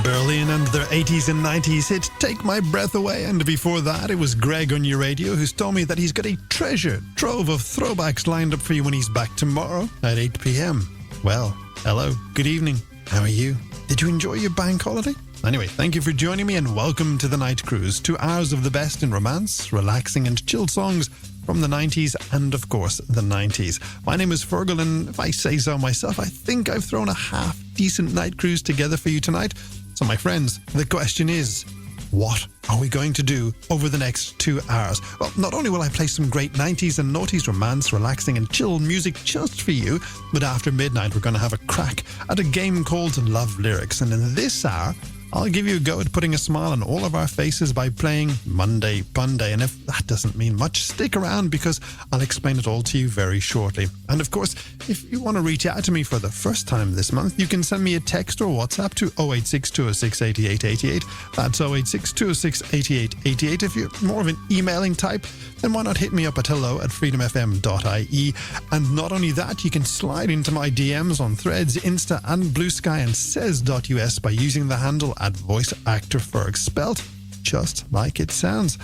Berlin and their 80s and 90s hit Take My Breath Away, and before that it was Greg on your radio who's told me that he's got a treasure trove of throwbacks lined up for you when he's back tomorrow at 8 p.m. Well, hello, good evening, how are you? Did you enjoy your bank holiday? Anyway, thank you for joining me and welcome to the Night Cruise. 2 hours of the best in romance, relaxing and chilled songs from the 90s and, of course, the 90s. My name is Feargal, and if I say so myself, I think I've thrown a half-decent night cruise together for you tonight. So, my friends, the question is, what are we going to do over the next 2 hours? Well, not only will I play some great 90s and noughties romance, relaxing and chill music just for you, but after midnight we're going to have a crack at a game called Love Lyrics. And in this hour, I'll give you a go at putting a smile on all of our faces by playing Monday Punday. And if that doesn't mean much, stick around because I'll explain it all to you very shortly. And of course, if you want to reach out to me for the first time this month, you can send me a text or WhatsApp to 086 206 8888. That's 086 206 8888. If you're more of an emailing type, then why not hit me up at hello@freedomfm.ie. And not only that, you can slide into my DMs on Threads, Insta and Blue Sky and says.us by using the handle at voiceactorferg, spelt just like it sounds.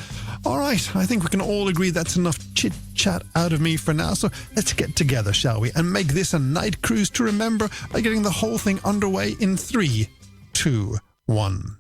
All right, I think we can all agree that's enough chit-chat out of me for now, so let's get together, shall we, and make this a night cruise to remember by getting the whole thing underway in 3, 2, 1.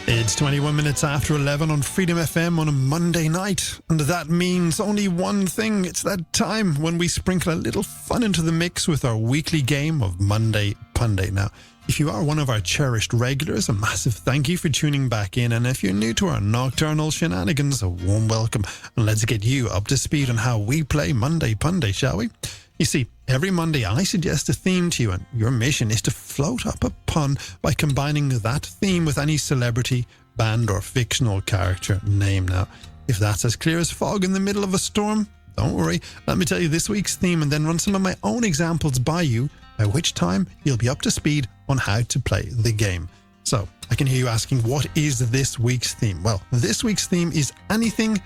It's 21 minutes after 11 on Freedom FM on a Monday night, and that means only one thing. It's that time when we sprinkle a little fun into the mix with our weekly game of Monday Punday. Now, if you are one of our cherished regulars, a massive thank you for tuning back in, and if you're new to our nocturnal shenanigans, a warm welcome, and let's get you up to speed on how we play Monday Punday, shall we? You see, every Monday I suggest a theme to you, and your mission is to float up a pun by combining that theme with any celebrity, band or fictional character name. Now, if that's as clear as fog in the middle of a storm, don't worry, let me tell you this week's theme and then run some of my own examples by you, by which time you'll be up to speed on how to play the game. So, I can hear you asking, what is this week's theme? Well, this week's theme is anything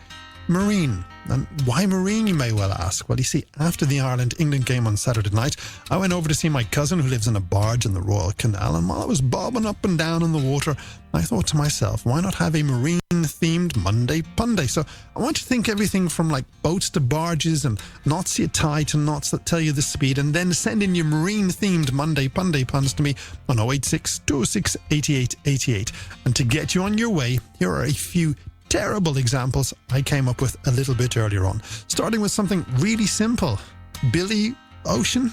marine. And why marine, you may well ask? Well, you see, after the Ireland-England game on Saturday night, I went over to see my cousin who lives in a barge in the Royal Canal, and while I was bobbing up and down in the water, I thought to myself, why not have a marine-themed Monday Punday? So I want you to think everything from like boats to barges and knots you tie to knots that tell you the speed, and then send in your marine-themed Monday Punday puns to me on 086 206 8888. And to get you on your way, here are a few terrible examples I came up with a little bit earlier on. Starting with something really simple. Billy Ocean?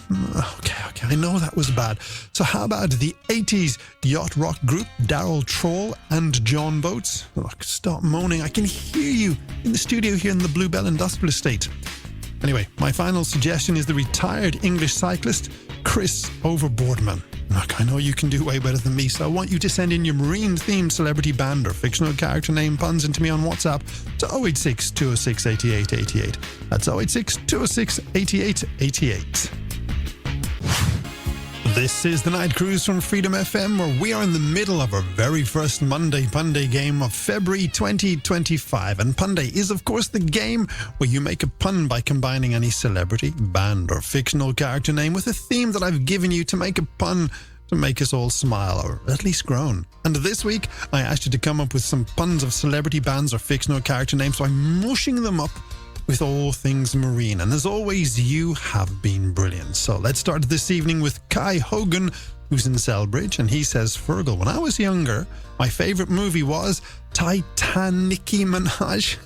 Okay, I know that was bad. So how about the 80s yacht rock group Daryl Troll and John Boats? Look, stop moaning. I can hear you in the studio here in the Bluebell Industrial Estate. Anyway, my final suggestion is the retired English cyclist Chris Overboardman. Look, I know you can do way better than me, so I want you to send in your marine-themed celebrity, band or fictional character name puns into me on WhatsApp to 086 206 8888. That's 086 206 8888. This is the Night Cruise from Freedom FM, where we are in the middle of our very first Monday Punday game of February 2025. And Punday is, of course, the game where you make a pun by combining any celebrity, band or fictional character name with a theme that I've given you to make a pun to make us all smile, or at least groan. And this week, I asked you to come up with some puns of celebrity, bands or fictional character names, so I'm mushing them up with all things marine. And as always, you have been brilliant. So let's start this evening with Kai Hogan, who's in Selbridge, and he says, Feargal, when I was younger, my favourite movie was Nicki Minaj.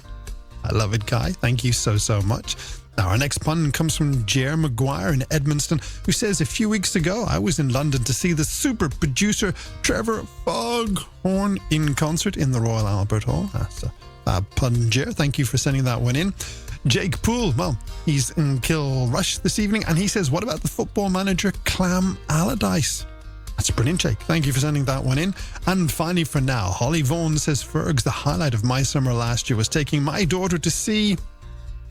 I love it, Kai. Thank you so much. Now, our next pun comes from Jer Maguire in Edmonton, who says, a few weeks ago, I was in London to see the super producer Trevor Foghorn in concert in the Royal Albert Hall. That's a fab pun, Jer. Thank you for sending that one in. Jake Poole, well, he's in Kilrush this evening, and he says, what about the football manager Clam Allardyce? That's brilliant, Jake. Thank you for sending that one in. And finally, for now, Holly Vaughan says, Fergs, the highlight of my summer last year was taking my daughter to see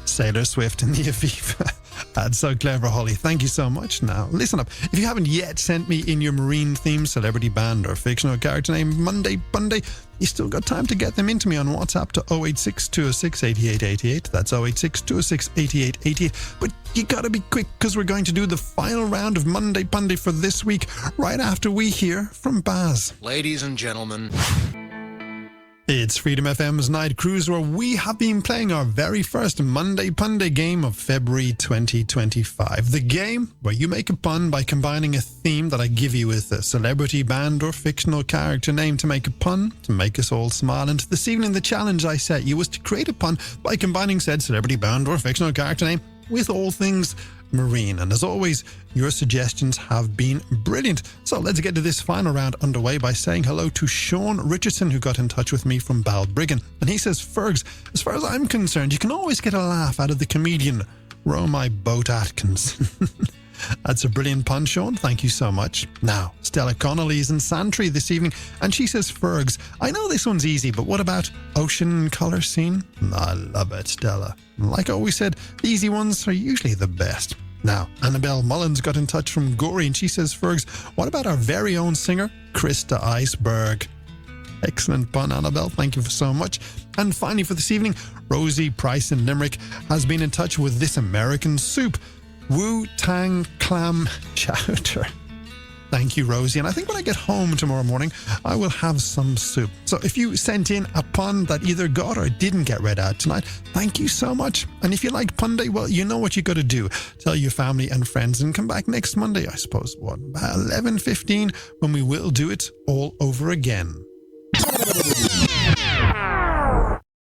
Sailor Swift in the Aviva. That's so clever, Holly. Thank you so much. Now, listen up. If you haven't yet sent me in your marine theme, celebrity band, or fictional character name, Monday Punday, you still got time to get them into me on WhatsApp to 086 206 8888. That's 086 206 8888. But you gotta be quick because we're going to do the final round of Monday Punday for this week right after we hear from Baz. Ladies and gentlemen, it's Freedom FM's Night Cruise, where we have been playing our very first Monday Punday game of February 2025. The game where you make a pun by combining a theme that I give you with a celebrity, band, or fictional character name to make a pun, to make us all smile. And this evening, the challenge I set you was to create a pun by combining said celebrity, band, or fictional character name with all things marine. And as always, your suggestions have been brilliant. So let's get to this final round underway by saying hello to Sean Richardson, who got in touch with me from Balbriggan. And he says, Fergs, as far as I'm concerned, you can always get a laugh out of the comedian Row My Boat Atkins. That's a brilliant pun, Sean. Thank you so much. Now, Stella Connolly's in Santry this evening, and she says, Fergs, I know this one's easy, but what about ocean colour scene? I love it, Stella. Like I always said, the easy ones are usually the best. Now, Annabelle Mullins got in touch from Gorey, and she says, Fergs, what about our very own singer, Krista Iceberg? Excellent pun, Annabelle. Thank you so much. And finally for this evening, Rosie Price in Limerick has been in touch with this American soup, Wu-Tang Clam Chowder. Thank you, Rosie. And I think when I get home tomorrow morning, I will have some soup. So if you sent in a pun that either got or didn't get read out tonight, thank you so much. And if you like Pun Day, well, you know what you got to do. Tell your family and friends and come back next Monday, I suppose, about 11:15, when we will do it all over again.